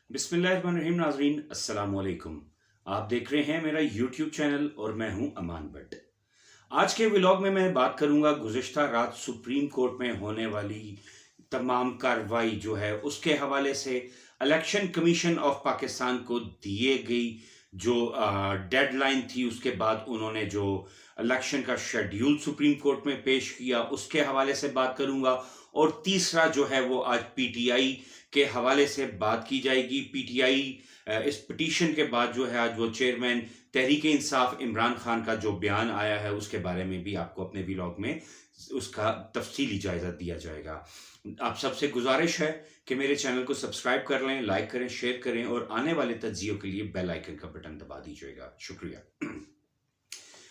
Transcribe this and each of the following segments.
बिस्मिल्लाहिर्रहमानिर्रहीम। नाजरीन अस्सलाम वालेकुम। आप देख रहे हैं मेरा यूट्यूब चैनल और मैं हूं अमान भट्ट। आज के व्लॉग में मैं बात करूंगा गुज़िश्ता रात सुप्रीम कोर्ट में होने वाली तमाम कार्रवाई जो है उसके हवाले से। इलेक्शन कमीशन ऑफ पाकिस्तान को दिए गई जो डेडलाइन थी, उसके बाद उन्होंने जो इलेक्शन का शेड्यूल सुप्रीम कोर्ट में पेश किया उसके हवाले से बात करूंगा। और तीसरा जो है वो आज पीटीआई के हवाले से बात की जाएगी। पीटीआई इस पिटीशन के बाद जो है आज वो चेयरमैन तहरीक इंसाफ इमरान खान का जो बयान आया है उसके बारे में भी आपको अपने व्लॉग में उसका तफसीली जायजा दिया जाएगा। आप सबसे गुजारिश है कि मेरे चैनल को सब्सक्राइब कर लें, लाइक करें, शेयर करें और आने वाले तज्जियों के लिए बेल आइकन का बटन दबा दीजिएगा। शुक्रिया।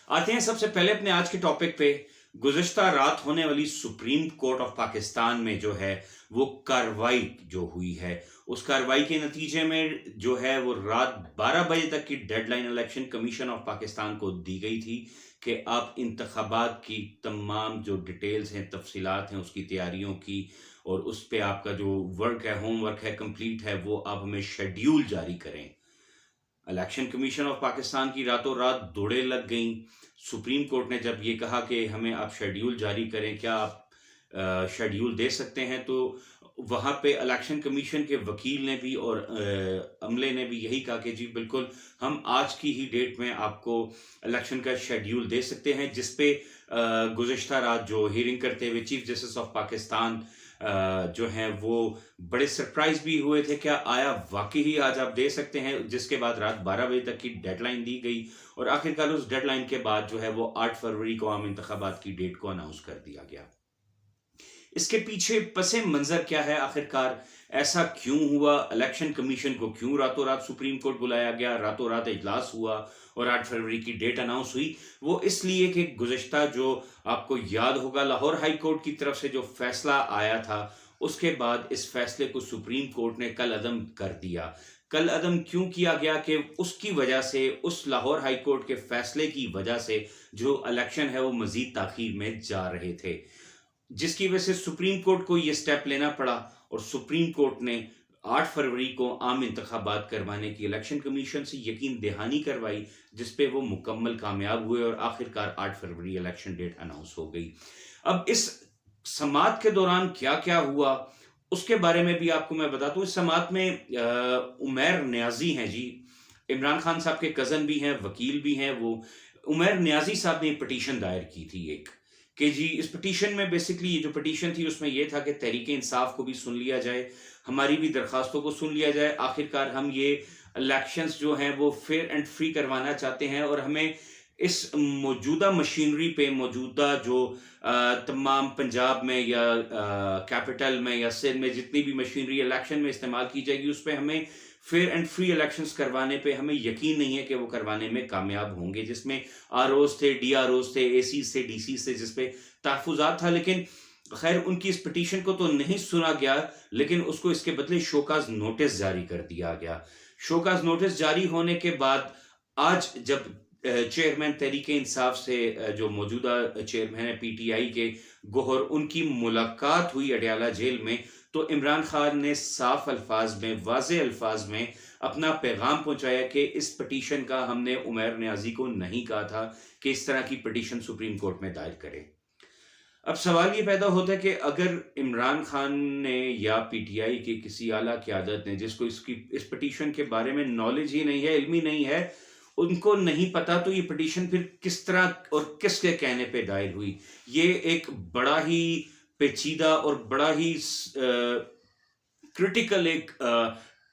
आते हैं सबसे पहले अपने आज के टॉपिक पे। गुज़िश्ता रात होने वाली सुप्रीम कोर्ट ऑफ पाकिस्तान में जो है वो कार्रवाई जो हुई है, उस कार्रवाई के नतीजे में जो है वो रात 12 बजे तक की deadline election commission of Pakistan को दी गई थी कि आप इंतखाबात की तमाम जो डिटेल्स हैं, तफसीलात हैं उसकी तैयारियों की, और उस पर आपका जो वर्क है, होमवर्क है, कंप्लीट है, वो आप हमें शेड्यूल जारी करें। इलेक्शन कमीशन ऑफ पाकिस्तान की रातों रात दौड़े लग गई। सुप्रीम कोर्ट ने जब ये कहा कि हमें आप शेड्यूल जारी करें, क्या आप शेड्यूल दे सकते हैं, तो वहाँ पे इलेक्शन कमीशन के वकील ने भी और अमले ने भी यही कहा कि जी बिल्कुल, हम आज की ही डेट में आपको इलेक्शन का शेड्यूल दे सकते हैं। जिसपे गुज़िश्ता रात जो हियरिंग करते हुए चीफ जस्टिस ऑफ पाकिस्तान जो हैं वो बड़े सरप्राइज भी हुए थे, क्या आया वाकई ही आज आप दे सकते हैं। जिसके बाद रात 12 बजे तक की डेडलाइन दी गई और आखिरकार उस डेडलाइन के बाद जो है वो 8 फरवरी को आम इंतखाबात की डेट को अनाउंस कर दिया गया। इसके पीछे पसे मंजर क्या है, आखिरकार ऐसा क्यों हुआ, इलेक्शन कमीशन को क्यों रातों रात सुप्रीम कोर्ट बुलाया गया, रातों रात इजलास हुआ और 8 फरवरी की डेट अनाउंस हुई। वो इसलिए कि गुज़िश्ता जो आपको याद होगा लाहौर हाई कोर्ट की तरफ से जो फैसला आया था, उसके बाद इस फैसले को सुप्रीम कोर्ट ने कल अदम कर दिया। कल अदम क्यों किया गया कि उसकी वजह से, उस लाहौर हाई कोर्ट के फैसले की वजह से जो इलेक्शन है वो मजीद ताखीर में जा रहे थे, जिसकी वजह से सुप्रीम कोर्ट को यह स्टेप लेना पड़ा। और सुप्रीम कोर्ट ने 8 फरवरी को आम इंतखाबात करवाने की इलेक्शन कमीशन से यकीन दहानी करवाई, जिसपे वो मुकम्मल कामयाब हुए और आखिरकार 8 फरवरी इलेक्शन डेट अनाउंस हो गई। अब इस समात के दौरान क्या क्या हुआ उसके बारे में भी आपको मैं बता दूं। इस समात में उमैर न्याजी हैं जी, इमरान खान साहब के कज़न भी हैं, वकील भी हैं। वो उमैर न्याजी साहब ने पिटीशन दायर की थी एक, कि जी इस पिटीशन में बेसिकली ये जो पिटीशन थी उसमें यह था कि तहरीक इंसाफ को भी सुन लिया जाए, हमारी भी दरखास्तों को सुन लिया जाए। आखिरकार हम ये इलेक्शंस जो हैं वो फेयर एंड फ्री करवाना चाहते हैं और हमें इस मौजूदा मशीनरी पे, मौजूदा जो तमाम पंजाब में या कैपिटल में या सिंध में जितनी भी मशीनरी इलेक्शन में इस्तेमाल की जाएगी, उस पर हमें फेयर एंड फ्री इलेक्शंस करवाने पे हमें यकीन नहीं है कि वो करवाने में कामयाब होंगे। जिसमें आरओज थे, डीआरओज थे, एसी से, डीसी से, जिसपे तहफुजात था। लेकिन खैर उनकी इस पिटीशन को तो नहीं सुना गया, लेकिन उसको इसके बदले शोकाज नोटिस जारी कर दिया गया। शोकाज नोटिस जारी होने के बाद आज जब चेयरमैन तहरीक इंसाफ से जो मौजूदा चेयरमैन है पीटीआई के गोहर, उनकी मुलाकात हुई अडयाला जेल में, तो इमरान खान ने साफ अल्फाज में, वाज़े अल्फाज में अपना पैगाम पहुंचाया कि इस पिटीशन का हमने उमैर न्याजी को नहीं कहा था कि इस तरह की पिटीशन सुप्रीम कोर्ट में दायर करे। अब सवाल ये पैदा होता है कि अगर इमरान खान ने या पीटीआई की किसी आला क़यादत ने, जिसको इस पिटीशन के बारे में नॉलेज ही नहीं है, इल्म ही नहीं है, उनको नहीं पता, तो ये पिटीशन फिर किस तरह और किसके कहने पे दायर हुई, ये एक बड़ा ही पेचीदा और बड़ा ही क्रिटिकल एक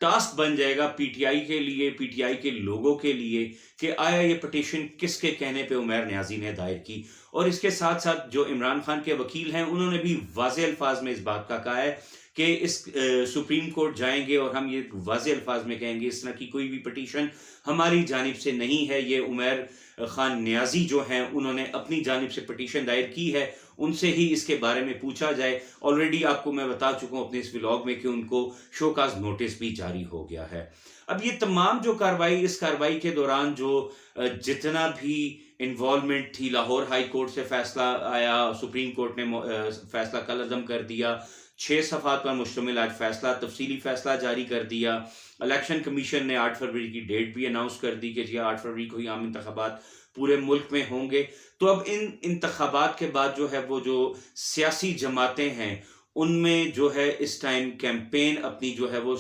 टास्क बन जाएगा पीटीआई के लिए, पीटीआई के लोगों के लिए, कि आया ये पिटीशन किसके कहने पे उमैर न्याजी ने दायर की। और इसके साथ साथ जो इमरान खान के वकील हैं उन्होंने भी वाज़े अल्फाज में इस बात का कहा है कि इस सुप्रीम कोर्ट जाएंगे और हम ये वाज़े अल्फाज में कहेंगे इस तरह की कोई भी पिटीशन हमारी जानिब से नहीं है। ये उमैर खान न्याजी जो हैं उन्होंने अपनी जानिब से पिटीशन दायर की है, उनसे ही इसके बारे में पूछा जाए। ऑलरेडी आपको मैं बता चुका हूं अपने इस व्लॉग में कि उनको शोकाज नोटिस भी जारी हो गया है। अब ये तमाम जो कार्रवाई, इस कार्रवाई के दौरान जो जितना भी इन्वॉल्वमेंट थी, लाहौर हाई कोर्ट से फैसला आया, सुप्रीम कोर्ट ने फैसला कल अदम कर दिया, 6 सफ़ात पर मुश्तमिल आज फैसला, तफसीली फैसला जारी कर दिया। इलेक्शन कमीशन ने 8 फरवरी की डेट भी अनाउंस कर दी कि जी 8 फरवरी को ही आम इंतखाबात पूरे मुल्क में होंगे। तो अब इन इंतखाबात के बाद जो है वो जो सियासी जमातें हैं उनमें जो है इस टाइम कैंपेन अपनी जो है वो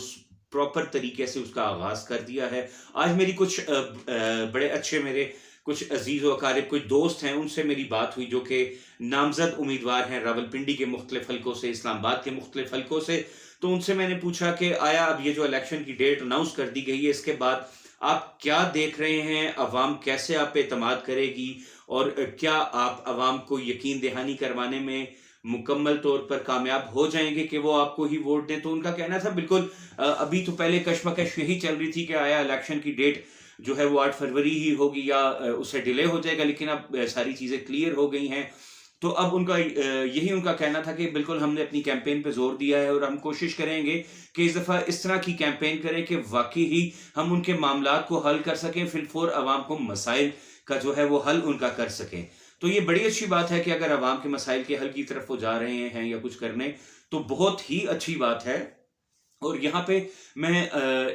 प्रॉपर तरीके से उसका आगाज़ कर दिया है। आज मेरी कुछ बड़े अच्छे मेरे कुछ अजीज़ व अकारिब कुछ दोस्त हैं, उनसे मेरी बात हुई जो कि नामज़द उम्मीदवार हैं रावलपिंडी के मुख्तलिफ हलकों से, इस्लामाबाद के मुख्तलिफ हलकों से। तो उनसे मैंने पूछा कि आया अब ये जो इलेक्शन की डेट अनाउंस कर दी गई है इसके बाद आप क्या देख रहे हैं, अवाम कैसे आप पे एतमाद करेगी और क्या आप अवाम को यकीन दहानी करवाने में मुकम्मल तौर पर कामयाब हो जाएंगे कि वो आपको ही वोट दें। तो उनका कहना था बिल्कुल अभी तो पहले कशमकश यही चल रही थी कि आया इलेक्शन की डेट जो है वो 8 फरवरी ही होगी या उससे डिले हो जाएगा, लेकिन अब सारी चीज़ें क्लियर हो गई हैं। तो अब उनका यही उनका कहना था कि बिल्कुल हमने अपनी कैंपेन पे जोर दिया है और हम कोशिश करेंगे कि इस दफ़ा इस तरह की कैंपेन करें कि वाकई ही हम उनके मामलात को हल कर सकें, फिलफोर अवाम को मसाइल का जो है वो हल उनका कर सकें। तो ये बड़ी अच्छी बात है कि अगर अवाम के मसाइल के हल की तरफ वो जा रहे हैं या कुछ करने, तो बहुत ही अच्छी बात है। और यहाँ पे मैं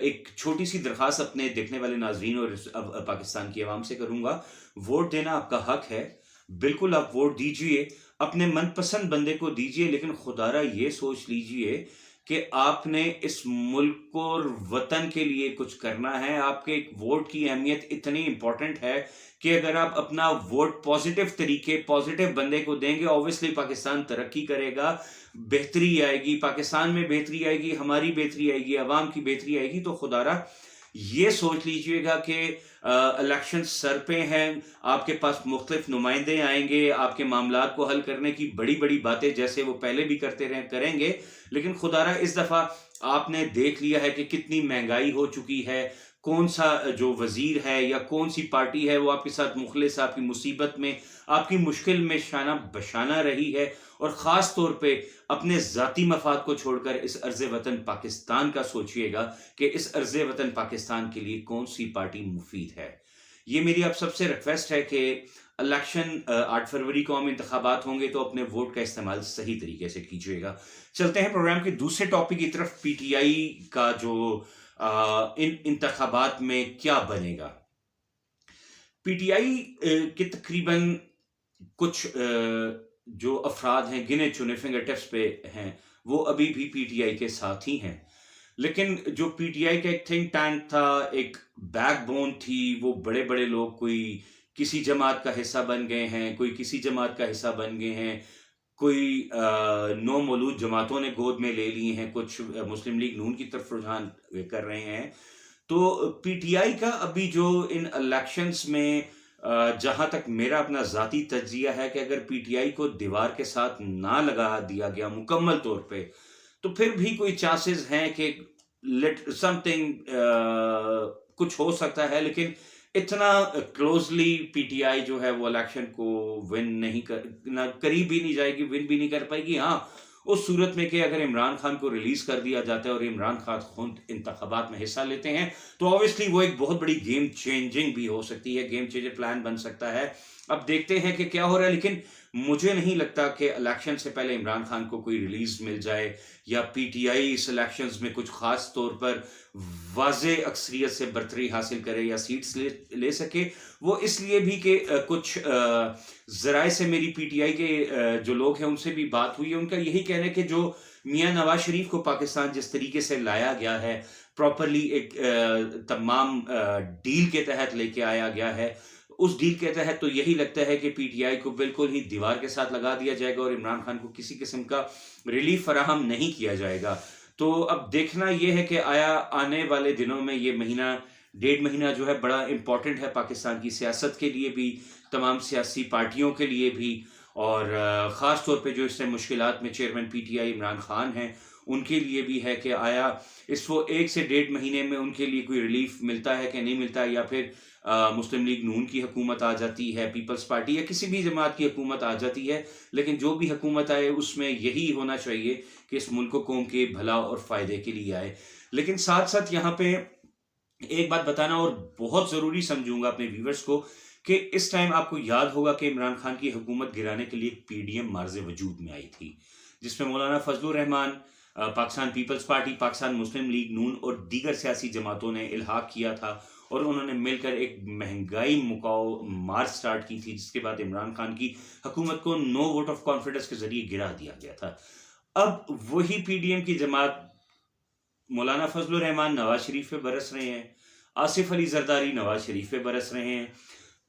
एक छोटी सी दरख्वास्त अपने देखने वाले नाजरीन और पाकिस्तान की आवाम से करूँगा। वोट देना आपका हक है, बिल्कुल आप वोट दीजिए, अपने मनपसंद बंदे को दीजिए, लेकिन खुदारा ये सोच लीजिए कि आपने इस मुल्क और वतन के लिए कुछ करना है। आपके एक वोट की अहमियत इतनी इंपॉर्टेंट है कि अगर आप अपना वोट पॉजिटिव तरीके पॉजिटिव बंदे को देंगे, ऑब्वियसली पाकिस्तान तरक्की करेगा, बेहतरी आएगी, पाकिस्तान में बेहतरी आएगी, हमारी बेहतरी आएगी, अवाम की बेहतरी आएगी। तो खुदारा ये सोच लीजिएगा कि इलेक्शन सर पे हैं, आपके पास मुख्तलिफ नुमाइंदे आएंगे, आपके मामलात को हल करने की बड़ी बड़ी बातें जैसे वो पहले भी करते रहे करेंगे, लेकिन खुदारा इस दफ़ा आपने देख लिया है कि कितनी महंगाई हो चुकी है, कौन सा जो वजीर है या कौन सी पार्टी है वो आपके साथ मुखलिस, आपकी मुसीबत में, आपकी मुश्किल में शाना बशाना रही है। और ख़ास तौर पे अपने ज़ाती मफाद को छोड़कर इस अर्ज़ वतन पाकिस्तान का सोचिएगा कि इस अर्ज़ वतन पाकिस्तान के लिए कौन सी पार्टी मुफीद है। ये मेरी आप सबसे रिक्वेस्ट है कि इलेक्शन 8 फरवरी को हम इंतखाबात होंगे तो अपने वोट का इस्तेमाल सही तरीके से कीजिएगा। चलते हैं प्रोग्राम के दूसरे टॉपिक की तरफ, पीटीआई का जो इन इंतखाबात में क्या बनेगा। पीटीआई के तकरीबन कुछ जो अफराद हैं गिने चुने फिंगर टिप्स पे हैं वो अभी भी पीटीआई के साथ ही हैं, लेकिन जो पीटीआई का एक थिंक टैंक था, एक बैकबोन थी, वो बड़े बड़े लोग कोई किसी जमात का हिस्सा बन गए हैं, कोई किसी जमात का हिस्सा बन गए हैं, कोई नौ मौलूद जमातों ने गोद में ले लिए हैं, कुछ मुस्लिम लीग नून की तरफ रुझान कर रहे हैं। तो पीटीआई का अभी जो इन इलेक्शंस में जहां तक मेरा अपना ज़ाती तज्जिया है कि अगर पीटीआई को दीवार के साथ ना लगा दिया गया मुकम्मल तौर पे, तो फिर भी कोई चांसेस हैं कि लेट समथिंग कुछ हो सकता है, लेकिन इतना क्लोजली पीटीआई जो है वो इलेक्शन को विन नहीं ना करीब भी नहीं जाएगी, विन भी नहीं कर पाएगी। हाँ, उस सूरत में कि अगर इमरान खान को रिलीज कर दिया जाता है और इमरान खान खुद इंतखाबात में हिस्सा लेते हैं तो ऑब्वियसली वो एक बहुत बड़ी गेम चेंजिंग भी हो सकती है, गेम चेंजर प्लान बन सकता है। अब देखते हैं कि क्या हो रहा है, लेकिन मुझे नहीं लगता कि इलेक्शन से पहले इमरान खान को कोई रिलीज मिल जाए या पीटीआई इस इलेक्शंस में कुछ खास तौर पर वाज़े अक्सरियत से बरतरी हासिल करे या सीट्स ले सके। वो इसलिए भी कि कुछ ज़राए से मेरी पीटीआई के जो लोग हैं उनसे भी बात हुई है, उनका यही कहना है कि जो मियां नवाज शरीफ को पाकिस्तान जिस तरीके से लाया गया है, प्रॉपरली एक तमाम डील के तहत लेके आया गया है, उस डील के तहत तो यही लगता है कि पीटीआई को बिल्कुल ही दीवार के साथ लगा दिया जाएगा और इमरान खान को किसी किस्म का रिलीफ फराहम नहीं किया जाएगा। तो अब देखना यह है कि आया आने वाले दिनों में ये महीना 1.5 महीना जो है बड़ा इम्पॉर्टेंट है पाकिस्तान की सियासत के लिए भी, तमाम सियासी पार्टियों के लिए भी, और ख़ास तौर पे जो इससे मुश्किलात में चेयरमैन पीटीआई इमरान खान हैं उनके लिए भी है कि आया इस वो 1 से 1.5 महीने में उनके लिए कोई रिलीफ मिलता है कि नहीं मिलता है, या फिर मुस्लिम लीग नून की हुकूमत आ जाती है, पीपल्स पार्टी या किसी भी जमात की हुकूमत आ जाती है, लेकिन जो भी हुकूमत आए उसमें यही होना चाहिए कि इस मुल्क कौम के भला और फ़ायदे के लिए आए। लेकिन साथ साथ यहाँ पे एक बात बताना और बहुत ज़रूरी समझूंगा अपने व्यूवर्स को कि इस टाइम आपको याद होगा कि इमरान खान की हुकूमत गिराने के लिए एक पीडीएम मार्ज़े वजूद में आई थी, جس میں مولانا فضل الرحمان، پاکستان پیپلز پارٹی، پاکستان مسلم لیگ نون اور دیگر سیاسی جماعتوں نے الحاق کیا تھا، اور انہوں نے مل کر ایک مہنگائی مکاؤ مارچ سٹارٹ کی تھی، جس کے بعد عمران خان کی حکومت کو نو ووٹ آف کانفیڈنس کے ذریعے گرا دیا گیا تھا۔ اب وہی پی ڈی ایم کی جماعت مولانا فضل الرحمان نواز شریف پہ برس رہے ہیں، آصف علی زرداری نواز شریف پہ برس رہے ہیں،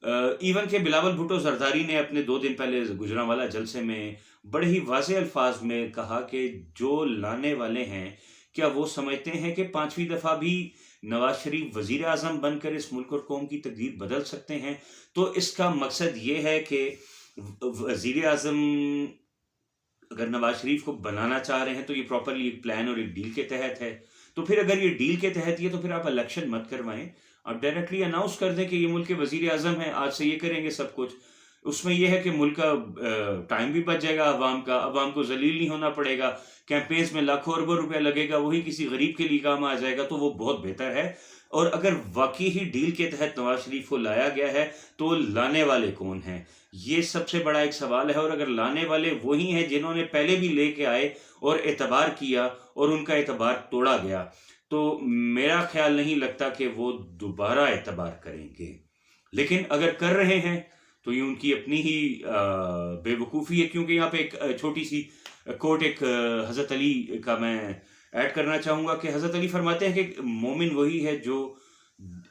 ایون کہ بلاول بھٹو زرداری نے اپنے 2 دن پہلے گجرانوالہ جلسے میں بڑے ہی واضح الفاظ میں کہا کہ جو لانے والے ہیں کیا وہ سمجھتے ہیں کہ 5ویں دفعہ بھی نواز شریف وزیر اعظم بن کر اس ملک اور قوم کی تقدیر بدل سکتے ہیں؟ تو اس کا مقصد یہ ہے کہ وزیر اعظم اگر نواز شریف کو بنانا چاہ رہے ہیں تو یہ پراپرلی ایک پلان اور ایک ڈیل کے تحت ہے، تو پھر اگر یہ ڈیل کے تحت یہ تو پھر آپ الیکشن مت کروائیں، آپ ڈائریکٹلی اناؤنس کر دیں کہ یہ ملک کے وزیر اعظم ہیں، آج سے یہ کریں گے سب کچھ۔ اس میں یہ ہے کہ ملک کا ٹائم بھی بچ جائے گا، عوام کو ذلیل نہیں ہونا پڑے گا، کیمپینز میں لاکھوں اربوں روپیہ لگے گا، وہی کسی غریب کے لیے کام آ جائے گا، تو وہ بہت بہتر ہے۔ اور اگر واقعی ہی ڈیل کے تحت نواز شریف کو لایا گیا ہے تو لانے والے کون ہیں، یہ سب سے بڑا ایک سوال ہے۔ اور اگر لانے والے وہی ہیں جنہوں نے پہلے بھی لے کے آئے اور اعتبار کیا اور ان کا اعتبار توڑا گیا، تو میرا خیال نہیں لگتا کہ وہ دوبارہ اعتبار کریں گے۔ لیکن اگر کر رہے ہیں تو یہ ان کی اپنی ہی بے وقوفی ہے، کیونکہ یہاں پہ ایک چھوٹی سی کوٹ ایک حضرت علی کا میں ایڈ کرنا چاہوں گا کہ حضرت علی فرماتے ہیں کہ مومن وہی ہے جو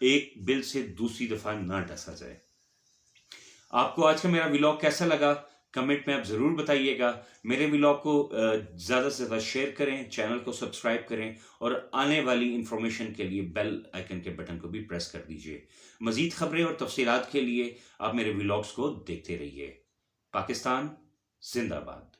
ایک بل سے دوسری دفعہ نہ ڈسا جائے۔ آپ کو آج کا میرا ولاگ کیسا لگا کمنٹ میں آپ ضرور بتائیے گا۔ میرے ولاگ کو زیادہ سے زیادہ شیئر کریں، چینل کو سبسکرائب کریں، اور آنے والی انفارمیشن کے لیے بیل آئیکن کے بٹن کو بھی پریس کر دیجئے۔ مزید خبریں اور تفصیلات کے لیے آپ میرے ولاگز کو دیکھتے رہیے۔ پاکستان زندہ باد۔